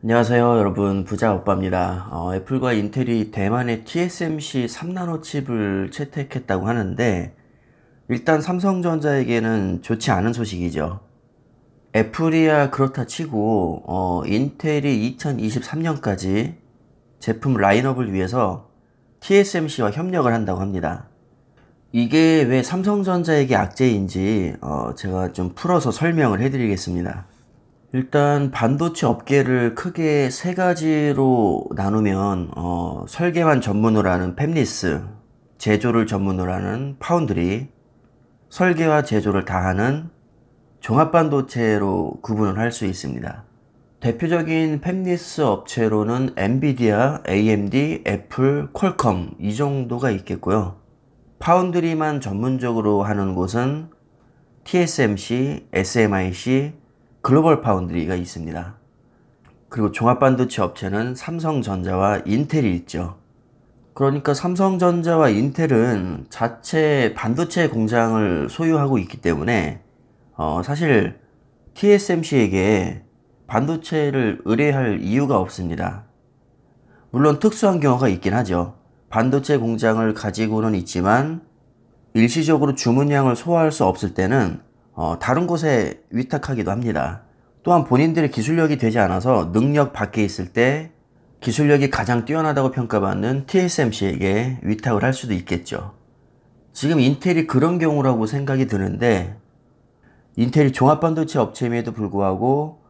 안녕하세요 여러분, 부자오빠입니다. 애플과 인텔이 대만의 TSMC 3나노 칩을 채택했다고 하는데, 일단 삼성전자에게는 좋지 않은 소식이죠. 애플이야 그렇다 치고 인텔이 2023년까지 제품 라인업을 위해서 TSMC와 협력을 한다고 합니다. 이게 왜 삼성전자에게 악재인지 제가 좀 풀어서 설명을 해드리겠습니다. 일단 반도체 업계를 크게 세 가지로 나누면 설계만 전문으로 하는 팹리스, 제조를 전문으로 하는 파운드리, 설계와 제조를 다 하는 종합반도체로 구분을 할 수 있습니다. 대표적인 팹리스 업체로는 엔비디아, AMD, 애플, 퀄컴 이 정도가 있겠고요. 파운드리만 전문적으로 하는 곳은 TSMC, SMIC, 글로벌 파운드리가 있습니다. 그리고 종합반도체 업체는 삼성전자와 인텔이 있죠. 그러니까 삼성전자와 인텔은 자체 반도체 공장을 소유하고 있기 때문에 사실 TSMC에게 반도체를 의뢰할 이유가 없습니다. 물론 특수한 경우가 있긴 하죠. 반도체 공장을 가지고는 있지만 일시적으로 주문량을 소화할 수 없을 때는 다른 곳에 위탁하기도 합니다. 또한 본인들의 기술력이 되지 않아서 능력 밖에 있을 때 기술력이 가장 뛰어나다고 평가받는 TSMC에게 위탁을 할 수도 있겠죠. 지금 인텔이 그런 경우라고 생각이 드는데, 인텔이 종합반도체 업체임에도 불구하고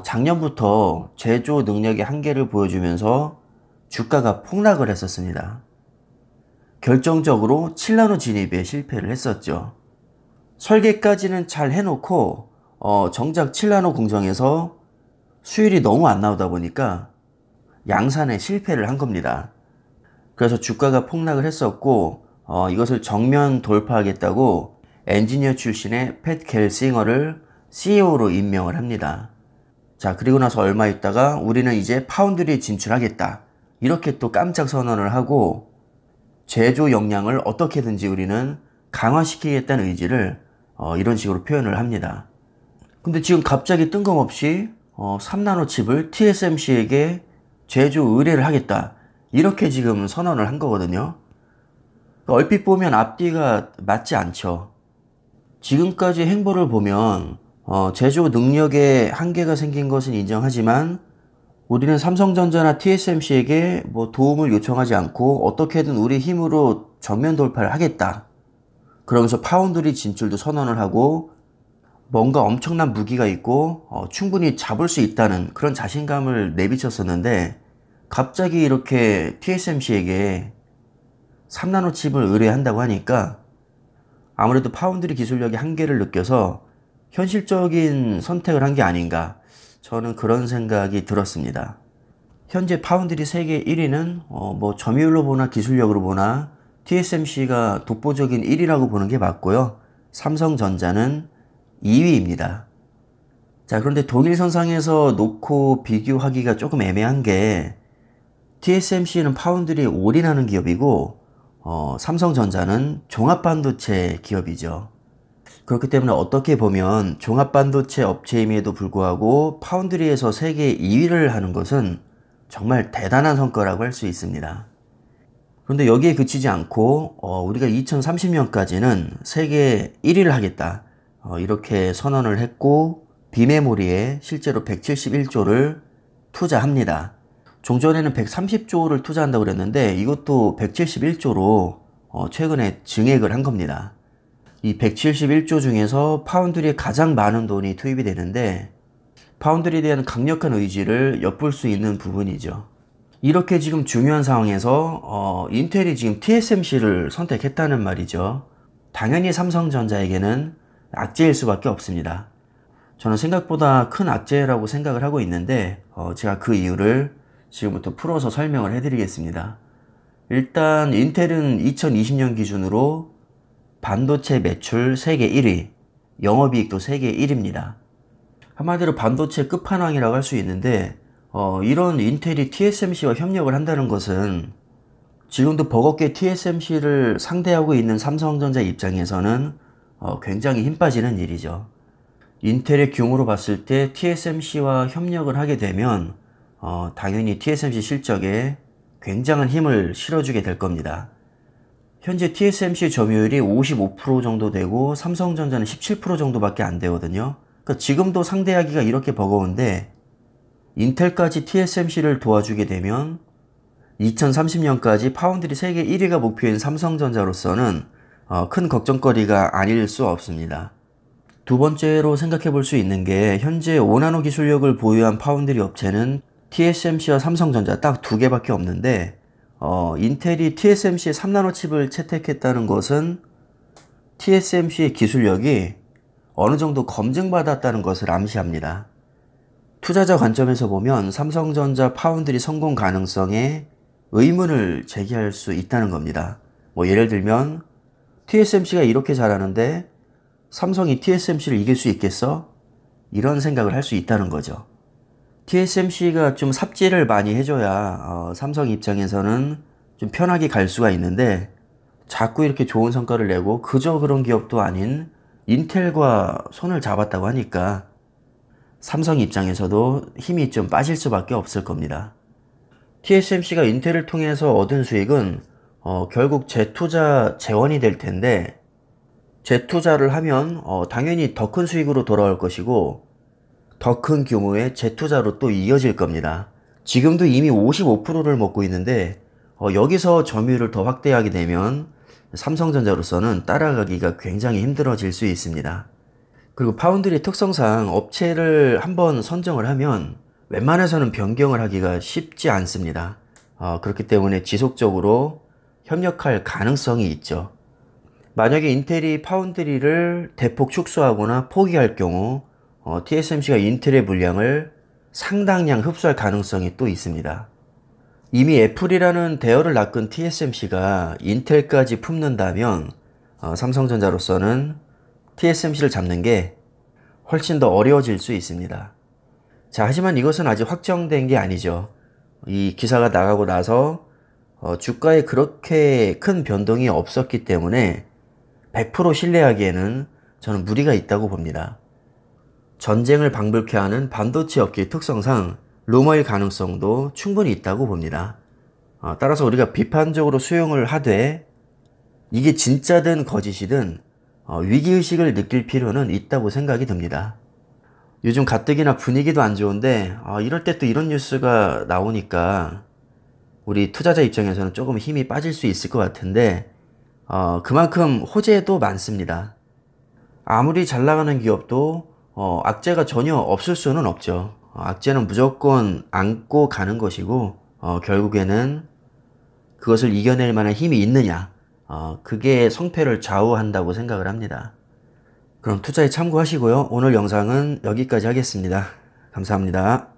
작년부터 제조 능력의 한계를 보여주면서 주가가 폭락을 했었습니다. 결정적으로 7나노 진입에 실패를 했었죠. 설계까지는 잘 해놓고 정작 7나노 공정에서 수율이 너무 안 나오다 보니까 양산에 실패를 한 겁니다. 그래서 주가가 폭락을 했었고 이것을 정면 돌파하겠다고 엔지니어 출신의 팻 갤싱어를 CEO로 임명을 합니다. 자, 그리고 나서 얼마 있다가 우리는 이제 파운드리에 진출하겠다, 이렇게 또 깜짝 선언을 하고 제조 역량을 어떻게든지 우리는 강화시키겠다는 의지를 이런 식으로 표현을 합니다. 근데 지금 갑자기 뜬금없이 3나노 칩을 TSMC에게 제조 의뢰를 하겠다, 이렇게 지금 선언을 한 거거든요. 얼핏 보면 앞뒤가 맞지 않죠. 지금까지 행보를 보면 제조 능력에 한계가 생긴 것은 인정하지만 우리는 삼성전자나 TSMC에게 뭐 도움을 요청하지 않고 어떻게든 우리 힘으로 정면 돌파를 하겠다, 그러면서 파운드리 진출도 선언을 하고 뭔가 엄청난 무기가 있고 충분히 잡을 수 있다는 그런 자신감을 내비쳤었는데, 갑자기 이렇게 TSMC에게 3나노 칩을 의뢰한다고 하니까 아무래도 파운드리 기술력의 한계를 느껴서 현실적인 선택을 한 게 아닌가, 저는 그런 생각이 들었습니다. 현재 파운드리 세계 1위는 뭐 점유율로 보나 기술력으로 보나 TSMC가 독보적인 1위라고 보는 게 맞고요. 삼성전자는 2위입니다. 자, 그런데 동일선상에서 놓고 비교하기가 조금 애매한 게, TSMC는 파운드리에 올인하는 기업이고 삼성전자는 종합반도체 기업이죠. 그렇기 때문에 어떻게 보면 종합반도체 업체임에도 불구하고 파운드리에서 세계 2위를 하는 것은 정말 대단한 성과라고 할 수 있습니다. 그런데 여기에 그치지 않고 우리가 2030년까지는 세계 1위를 하겠다, 이렇게 선언을 했고 비메모리에 실제로 171조를 투자합니다. 종전에는 130조를 투자한다고 그랬는데 이것도 171조로 최근에 증액을 한 겁니다. 이 171조 중에서 파운드리에 가장 많은 돈이 투입이 되는데, 파운드리에 대한 강력한 의지를 엿볼 수 있는 부분이죠. 이렇게 지금 중요한 상황에서 인텔이 지금 TSMC를 선택했다는 말이죠. 당연히 삼성전자에게는 악재일 수밖에 없습니다. 저는 생각보다 큰 악재라고 생각을 하고 있는데 제가 그 이유를 지금부터 풀어서 설명을 해드리겠습니다. 일단 인텔은 2020년 기준으로 반도체 매출 세계 1위, 영업이익도 세계 1위입니다. 한마디로 반도체 끝판왕이라고 할 수 있는데 이런 인텔이 TSMC와 협력을 한다는 것은 지금도 버겁게 TSMC를 상대하고 있는 삼성전자 입장에서는 굉장히 힘 빠지는 일이죠. 인텔의 경우로 봤을 때 TSMC와 협력을 하게 되면 당연히 TSMC 실적에 굉장한 힘을 실어주게 될 겁니다. 현재 TSMC 점유율이 55% 정도 되고 삼성전자는 17% 정도밖에 안 되거든요. 그러니까 지금도 상대하기가 이렇게 버거운데 인텔까지 TSMC를 도와주게 되면 2030년까지 파운드리 세계 1위가 목표인 삼성전자로서는 큰 걱정거리가 아닐 수 없습니다. 두 번째로 생각해 볼 수 있는 게 현재 5나노 기술력을 보유한 파운드리 업체는 TSMC와 삼성전자 딱 두 개밖에 없는데 인텔이 TSMC의 3나노 칩을 채택했다는 것은 TSMC의 기술력이 어느 정도 검증받았다는 것을 암시합니다. 투자자 관점에서 보면 삼성전자 파운드리 성공 가능성에 의문을 제기할 수 있다는 겁니다. 예를 들면 TSMC가 이렇게 잘하는데 삼성이 TSMC를 이길 수 있겠어? 이런 생각을 할 수 있다는 거죠. TSMC가 좀 삽질을 많이 해줘야 삼성 입장에서는 좀 편하게 갈 수가 있는데 자꾸 이렇게 좋은 성과를 내고 그저 그런 기업도 아닌 인텔과 손을 잡았다고 하니까 삼성 입장에서도 힘이 좀 빠질 수밖에 없을 겁니다. TSMC가 인텔을 통해서 얻은 수익은 결국 재투자 재원이 될 텐데 재투자를 하면 당연히 더 큰 수익으로 돌아올 것이고 더 큰 규모의 재투자로 또 이어질 겁니다. 지금도 이미 55%를 먹고 있는데 여기서 점유율을 더 확대하게 되면 삼성전자로서는 따라가기가 굉장히 힘들어질 수 있습니다. 그리고 파운드리 특성상 업체를 한번 선정을 하면 웬만해서는 변경을 하기가 쉽지 않습니다. 그렇기 때문에 지속적으로 협력할 가능성이 있죠. 만약에 인텔이 파운드리를 대폭 축소하거나 포기할 경우 TSMC가 인텔의 물량을 상당량 흡수할 가능성이 또 있습니다. 이미 애플이라는 대열을 낚은 TSMC가 인텔까지 품는다면 삼성전자로서는 TSMC를 잡는 게 훨씬 더 어려워질 수 있습니다. 자, 하지만 이것은 아직 확정된 게 아니죠. 이 기사가 나가고 나서 주가에 그렇게 큰 변동이 없었기 때문에 100% 신뢰하기에는 저는 무리가 있다고 봅니다. 전쟁을 방불케 하는 반도체 업계의 특성상 루머일 가능성도 충분히 있다고 봅니다. 따라서 우리가 비판적으로 수용을 하되 이게 진짜든 거짓이든 위기의식을 느낄 필요는 있다고 생각이 듭니다. 요즘 가뜩이나 분위기도 안 좋은데 이럴 때 또 이런 뉴스가 나오니까 우리 투자자 입장에서는 조금 힘이 빠질 수 있을 것 같은데 그만큼 호재도 많습니다. 아무리 잘 나가는 기업도 악재가 전혀 없을 수는 없죠. 악재는 무조건 안고 가는 것이고 결국에는 그것을 이겨낼 만한 힘이 있느냐 그게 성패를 좌우한다고 생각을 합니다. 그럼 투자에 참고하시고요. 오늘 영상은 여기까지 하겠습니다. 감사합니다.